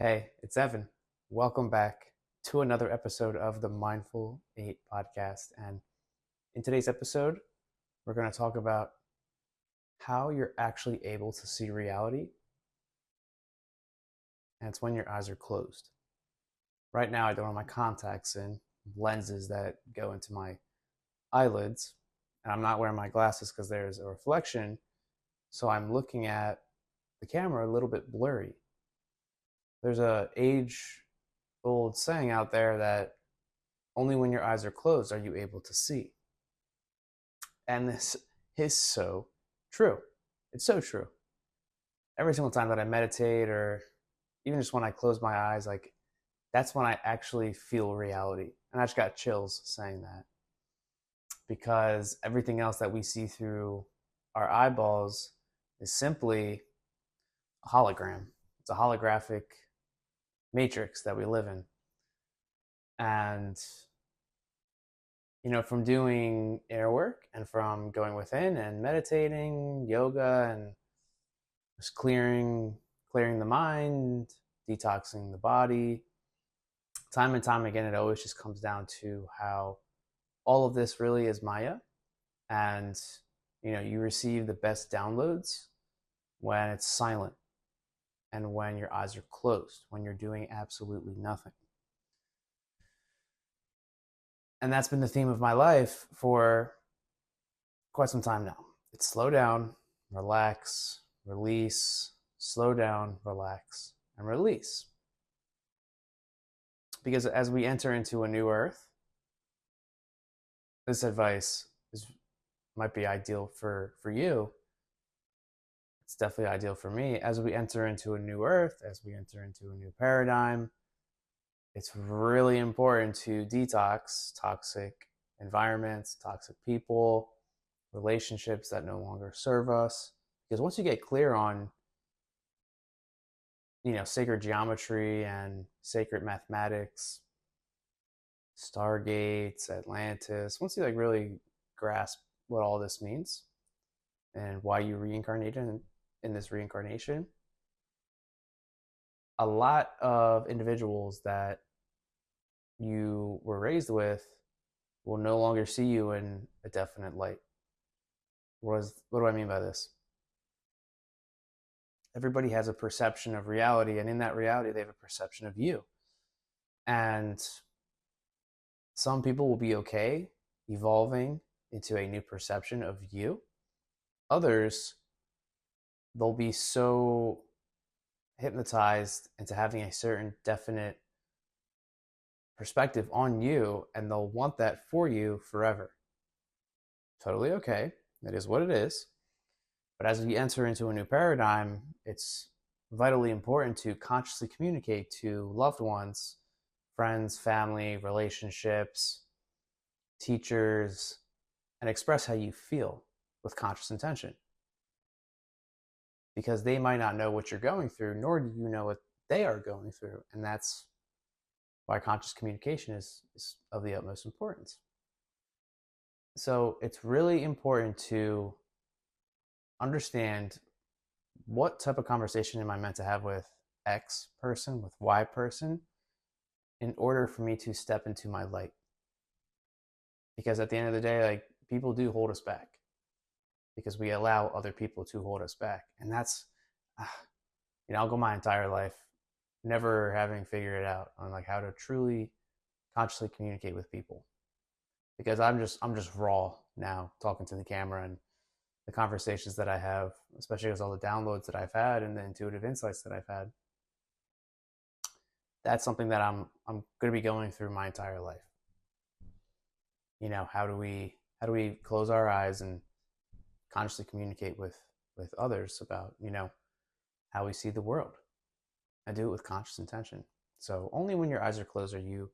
Hey, it's Evan. Welcome back to another episode of the Mindful 8 podcast. And in today's episode, we're going to talk about how you're actually able to see reality. And it's when your eyes are closed. Right now, I don't have my contacts in, lenses that go into my eyelids. And I'm not wearing my glasses because there's a reflection. So I'm looking at the camera a little bit blurry. There's a age old saying out there that only when your eyes are closed are you able to see. And this is so true. It's so true. Every single time that I meditate or even just when I close my eyes, like that's when I actually feel reality. And I just got chills saying that because everything else that we see through our eyeballs is simply a hologram. It's a holographic matrix that we live in. And from doing inner work and from going within and meditating, yoga, and just clearing the mind, detoxing the body, time and time again, it always just comes down to how all of this really is Maya. And, you receive the best downloads when it's silent and when your eyes are closed, when you're doing absolutely nothing. And that's been the theme of my life for quite some time now. It's slow down, relax, release, slow down, relax, and release. Because as we enter into a new earth, this advice might be ideal for you. It's definitely ideal for me. As we enter into a new earth, as we enter into a new paradigm, it's really important to detox toxic environments, toxic people, relationships that no longer serve us. Because once you get clear on, sacred geometry and sacred mathematics, stargates, Atlantis, once you really grasp what all this means and why you reincarnated in this reincarnation, a lot of individuals that you were raised with will no longer see you in a definite light. What do I mean by this? Everybody has a perception of reality, and in that reality, they have a perception of you. And some people will be okay evolving into a new perception of you. Others, they'll be so hypnotized into having a certain definite perspective on you, and they'll want that for you forever. Totally okay. It is what it is. But as we enter into a new paradigm, it's vitally important to consciously communicate to loved ones, friends, family, relationships, teachers, and express how you feel with conscious intention. Because they might not know what you're going through, nor do you know what they are going through. And that's why conscious communication is of the utmost importance. So it's really important to understand what type of conversation am I meant to have with X person, with Y person, in order for me to step into my light. Because at the end of the day, people do hold us back because we allow other people to hold us back. And that's, I'll go my entire life never having figured it out on how to truly consciously communicate with people. Because I'm just raw now talking to the camera, and the conversations that I have, especially with all the downloads that I've had and the intuitive insights that I've had, that's something that I'm going to be going through my entire life. How do we close our eyes and consciously communicate with others about, how we see the world, and do it with conscious intention. So only when your eyes are closed are you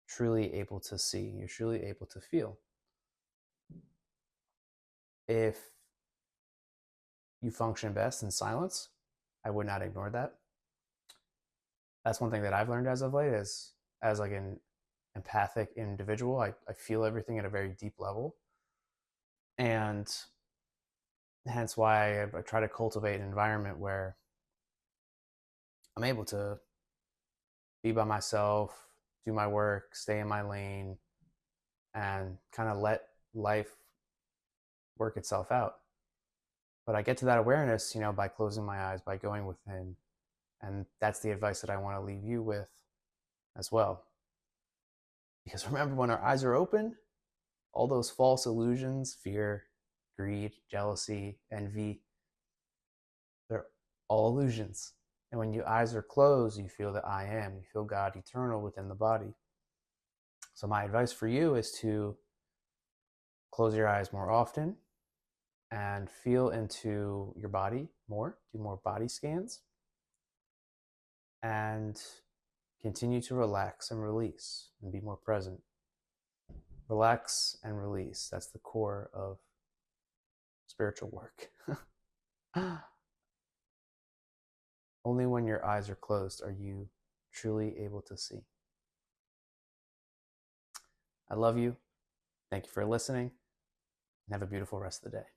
truly able to see, you're truly able to feel. If you function best in silence, I would not ignore that. That's one thing that I've learned as of late, as an empathic individual. I feel everything at a very deep level. And hence why I try to cultivate an environment where I'm able to be by myself, do my work, stay in my lane, and kind of let life work itself out. But I get to that awareness, by closing my eyes, by going within. And that's the advice that I want to leave you with as well. Because remember, when our eyes are open, all those false illusions, fear, greed, jealousy, envy, they're all illusions. And when your eyes are closed, you feel the I am, you feel God eternal within the body. So my advice for you is to close your eyes more often and feel into your body more, do more body scans, and continue to relax and release and be more present. Relax and release. That's the core of spiritual work. Only when your eyes are closed are you truly able to see. I love you. Thank you for listening, and have a beautiful rest of the day.